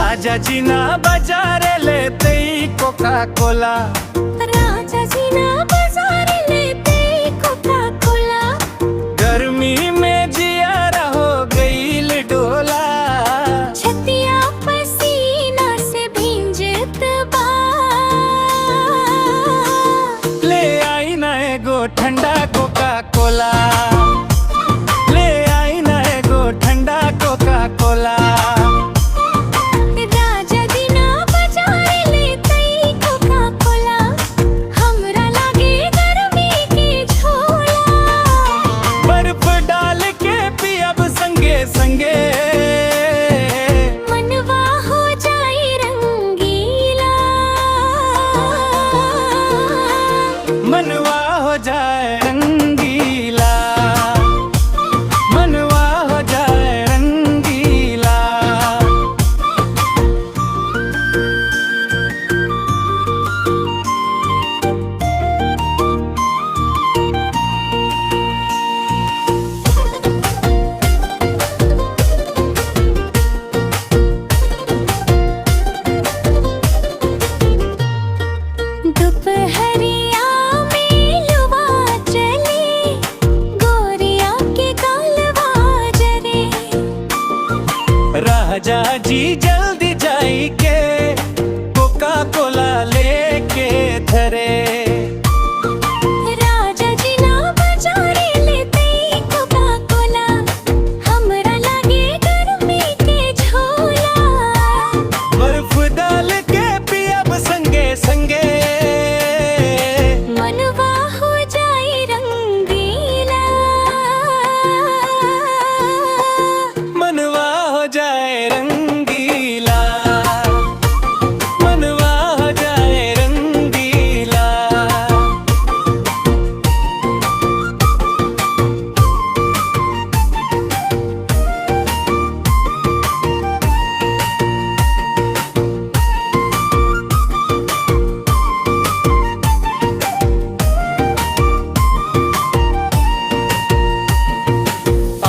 राजा जी ना बाजारे लेते ही कोका कोला। राजा जी ना बाजारे लेते ही कोका कोला। गर्मी में जिया हो गई डोला। छतिया पसीना से भींजत बा। ले आई ना एगो ठंडा कोका कोला। ले आई ना एगो ठंडा कोका कोला। संगे मनवा हो जाए रंगीला। मनवा हो जाए रंगीला। मनवा हो जाए रंगीला। दोपहरिया में लुवा चले, गोरिया के गालवा जरे। राजा जी जल्दी जाई के कोका कोला लेके धरे। राजा जी ना बाजारे लेते ही कोका कोला। हमरा लागे गर्मी के झोला। बर्फ डाल के पियब संगे संगे। मनवा हो जाए रंगीला। मनवा हो जाए रंगीला। मनवा हो जाए रंगीला।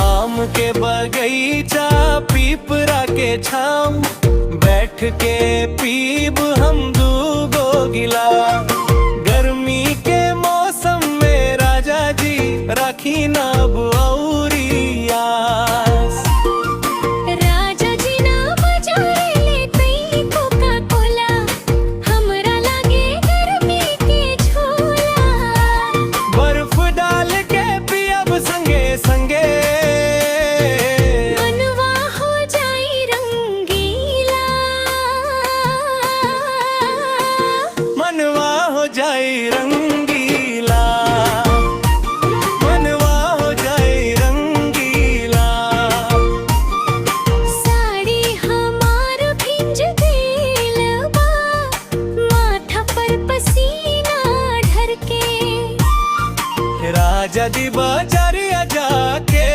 आम के बगीचा पीपरा के छाम बैठ के पीब हम दूगो गिला। गर्मी के मौसम में राजा जी राखी ना औरी आस। राजा जी ना बाजारे लेते ही कोका कोला। हमरा लागे गर्मी के झोला। बर्फ डाल के पियब संगे संगे। मनवा हो जाए रंगीला। मनवा हो जाए रंगीला। मनवा हो जाए रंगीला। साड़ी हमार भींज गइल बा। माथा पर पसीना ढरके। राजा जी बाजारिया जाके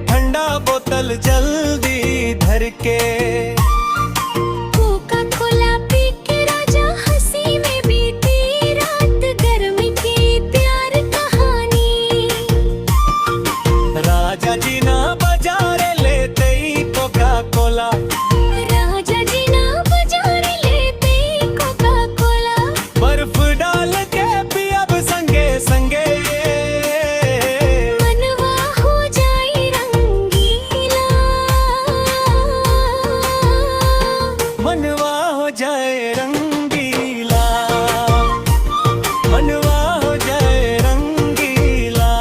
ठंडा बोतल जल्दी धर के। कोका कोला पी के राजा हंसी में बीती रात। गर्मी की प्यार कहानी। राजा जी ना बाजारे लेते ही कोका कोला। राजा जी ना बाजारे लेते ही कोका कोला। बर्फ डाल के पियब संगे संगे। मनवा हो जाए रंगीला। मनवा हो जाए रंगीला। मनवा हो जाए रंगीला।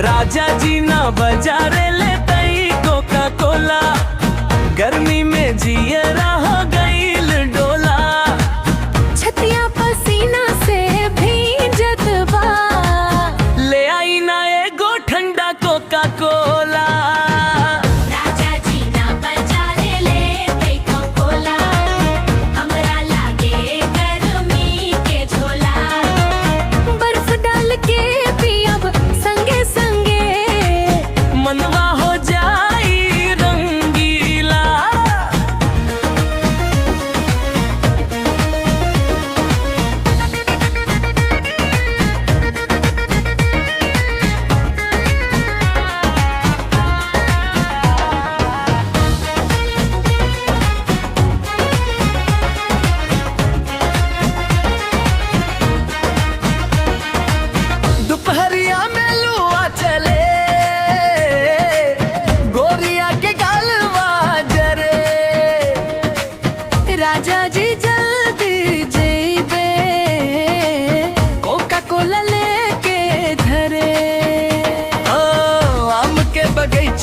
राजा जी ना बाजारे लेते ही कोका कोला। गर्मी में जिया हो गई डोला। छतिया पसीना से भींजत बा। ले आई ना एगो ठंडा कोका कोला। राजा जी ना बाजारे लेते कोका कोला। हमरा लागे गर्मी के झोला। बर्फ डाल के पियब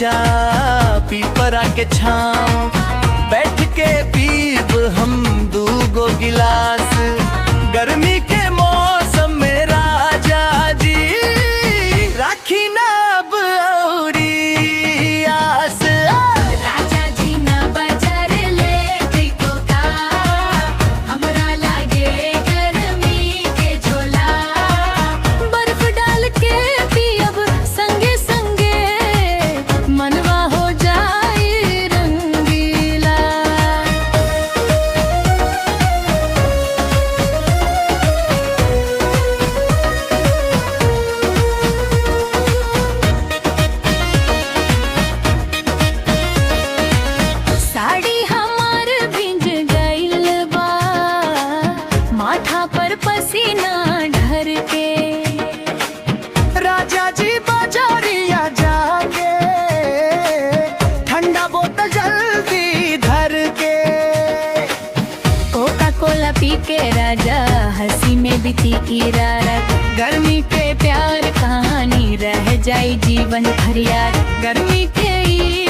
राजा पीपरा के छाँव बैठ के पीब हम 2 गिलास गर्मी के मौसम में राजा जी राखी ना अब औरी आस। राजा जी ना बाजार ले कोका हमरा लागे गर्मी के झोला बर्फ डाल के पियब संगे संगे मनवा हो जाए रंगीला। साड़ी हमार भिंज गइल बा माथा पर पसीना ढर के राजा जी बाजारिया जाके ठंडा बोतल जल्दी धर के कोका कोला पी के राजा हंसी में बीती की रात गर्मी के प्यार कहानी रह जाए जीवन भर याद गर्मी के ई